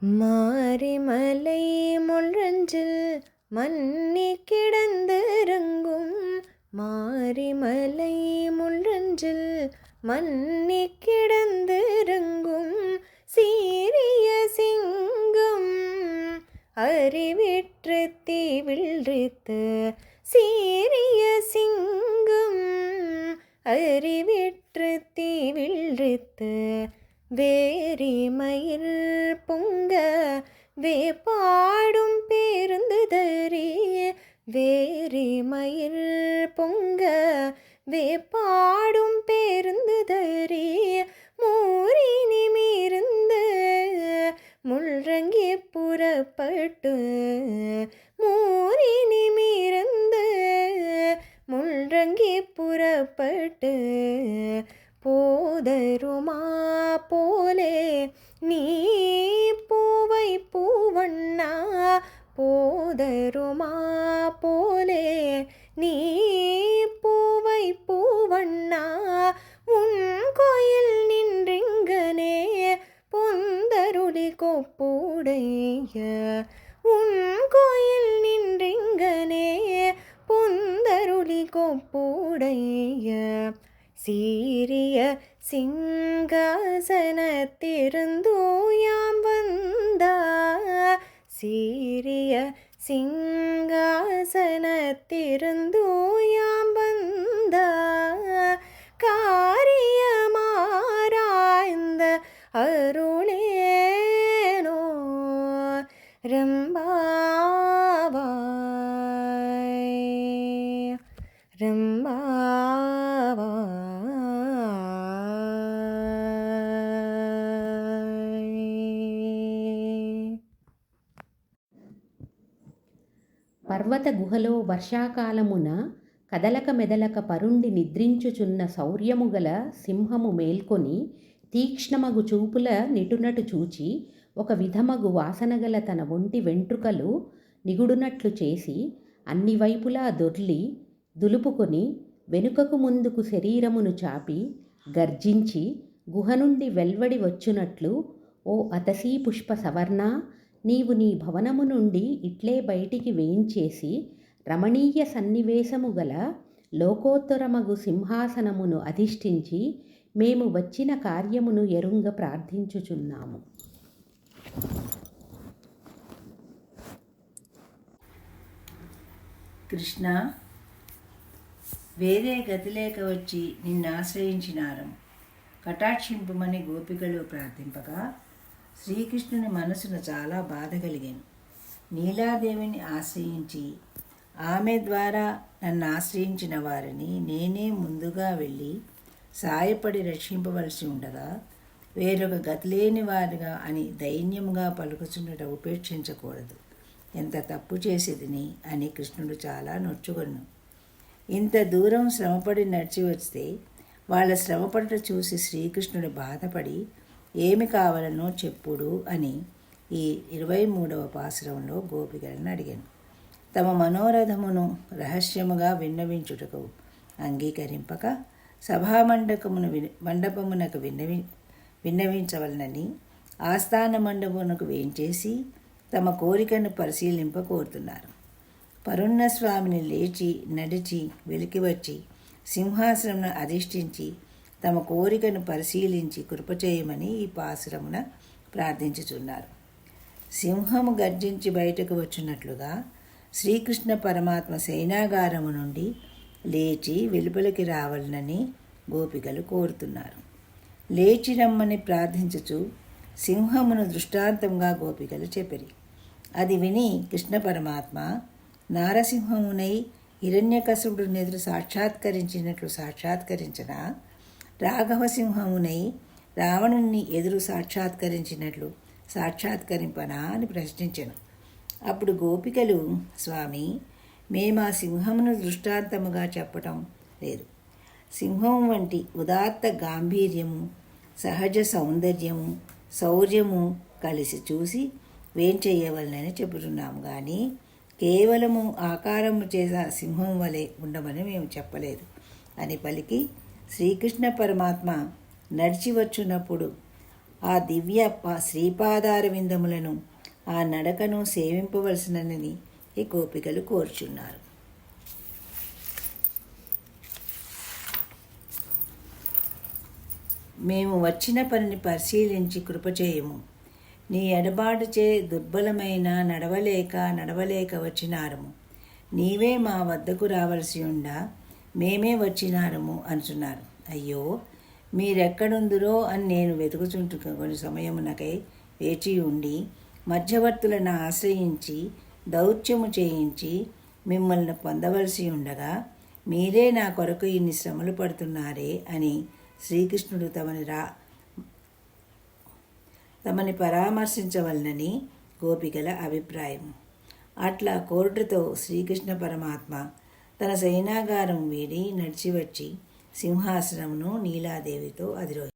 மாரிமலை முழஞ்சில் மன்னி கிடந்திறங்கும். மாரிமலை முழஞ்சில் மன்னி கிடந்திறங்கும். சீரிய சிங்கம் அறிவிற்று தீவிழ்த்து. சீரிய சிங்கம் அறிவிற்று தீவிழ்த்து. வேரிமயில் பொங்க வேப்பாடும் பேருந்து தரி. வேரிமயில் பொங்க வேப்பாடும் பேருந்து தரி. மூரினி மீருந்து முள்ரங்கி புறப்பட்டு. மூரினி மீருந்து முள்ரங்கி புறப்பட்டு. போதருமா போலே நீ பூவை பூவண்ணா. போதருமா போலே நீ பூவை பூவண்ணா. உன் கோயில் நின்றிங்கனே பொந்தருளி கொப்புடைய. உன் கோயில் நின்றிங்கனே பொந்தருளி கொப்புடைய. சீரிய சிங்காசனத்திருந்தோயாம் வந்தா. சீரிய சிங்காசனத்திருந்தோயாம் வந்தா. காரியமாராய்ந்த அருளேனோ ரம்பாவாய். ரம்பாவாய். పర్వత గుహలో వర్షాకాలమున కదలక మెదలక పరుండి నిద్రించుచున్న శౌర్యము గల సింహము మేల్కొని తీక్ష్ణమగు చూపుల నిటునటు చూచి ఒక విధమగు వాసనగల తన ఒంటి వెంట్రుకలు నిగుడునట్లు చేసి అన్ని వైపులా దొర్లి దులుపుకొని వెనుకకు ముందుకు శరీరమును చాపి గర్జించి గుహ నుండి వెల్వడి వచ్చునట్లు, ఓ అతసీ పుష్ప సవర్ణ, నీవు నీ భవనము నుండి ఇట్లే బయటికి వేయించేసి రమణీయ సన్నివేశము గల లోకోత్తరమగు సింహాసనమును అధిష్ఠించి మేము వచ్చిన కార్యమును ఎరుంగ ప్రార్థించుచున్నాము. కృష్ణ, వేరే గతిలేక వచ్చి నిన్ను ఆశ్రయించినారం, కటాక్షింపుమని గోపికలు ప్రార్థింపగా శ్రీకృష్ణుని మనసును చాలా బాధ కలిగాను. నీలాదేవిని ఆశ్రయించి ఆమె ద్వారా నన్ను ఆశ్రయించిన వారిని నేనే ముందుగా వెళ్ళి సాయపడి రక్షింపవలసి ఉండగా వేరొక గతిలేని వారుగా అని దైన్యముగా పలుకుచుండట ఉపేక్షించకూడదు. ఎంత తప్పు చేసేదిని అని కృష్ణుడు చాలా నొచ్చుకొను. ఇంత దూరం శ్రమపడి నడిచి వస్తే వాళ్ళ శ్రమపడట చూసి శ్రీకృష్ణుడు బాధపడి ఏమి కావాలనో చెప్పుడు అని ఈ 23వ పాసురంలో గోపికలను అడిగాను. తమ మనోరథమును రహస్యముగా విన్నవించుటకు అంగీకరింపక మండపమునకు విన్నవించవలనని ఆస్థాన మండపమునకు వేయించేసి తమ కోరికను పరిశీలింప కోరుతున్నారు. పరున్నస్వామిని లేచి నడిచి వెలికి వచ్చి సింహాసనమును అధిష్ఠించి తమ కోరికను పరిశీలించి కృపచేయమని ఈ పాసురమున ప్రార్థించుచున్నారు. సింహము గర్జించి బయటకు వచ్చినట్లుగా శ్రీకృష్ణ పరమాత్మ శయనాగారము నుండి లేచి వెలుపలికి రావాలనని గోపికలు కోరుతున్నారు. లేచి రమ్మని ప్రార్థించుచు సింహమును దృష్టాంతంగా గోపికలు చెప్పిరి. అది విని కృష్ణ పరమాత్మ నారసింహమునై హిరణ్యకశిపుడిని ఎదురు సాక్షాత్కరించినట్లు సాక్షాత్కరించిన, రాఘవసింహమునై రావణుని ఎదురు సాక్షాత్కరించినట్లు సాక్షాత్కరింపనా అని ప్రశ్నించెను. అప్పుడు గోపికలు, స్వామి, మేము ఆ సింహమును దృష్టాంతముగా చెప్పటం లేదు. సింహం వంటి ఉదాత్త గాంభీర్యము, సహజ సౌందర్యము, శౌర్యము కలిసి చూసి వేం చేయవలనని చెబుతున్నాము కానీ కేవలము ఆకారము చేసే సింహం వలె ఉండమని మేము చెప్పలేదు అని పలికి శ్రీకృష్ణ పరమాత్మ నడిచి వచ్చున్నప్పుడు ఆ దివ్య శ్రీపాదార విందములను ఆ నడకను సేవింపవలసినని ఈ గోపికలు కోరుచున్నారు. మేము వచ్చిన పనిని పరిశీలించి కృపచేయము. నీ ఎడబాటుచే దుర్బలమైన నడవలేక వచ్చినారము. నీవే మా వద్దకు రావలసి ఉండా మేమే వచ్చినారము అంటున్నారు. అయ్యో, మీరెక్కడుందురో అని నేను వెతుకుచుంటు కొన్ని సమయమునకై వేచి ఉండి మధ్యవర్తులను ఆశ్రయించి దౌత్యము చేయించి మిమ్మల్ని పొందవలసి ఉండగా మీరే నా కొరకు ఇన్ని శ్రమలు పడుతున్నారే అని శ్రీకృష్ణుడు తమని పరామర్శించవలనని గోపికల అభిప్రాయం. అట్లా కోరుటతో శ్రీకృష్ణ పరమాత్మ తన సైనాగారం వీడి నడిచి వచ్చి సింహాసనమును నీలాదేవితో అధిరోహించాడు.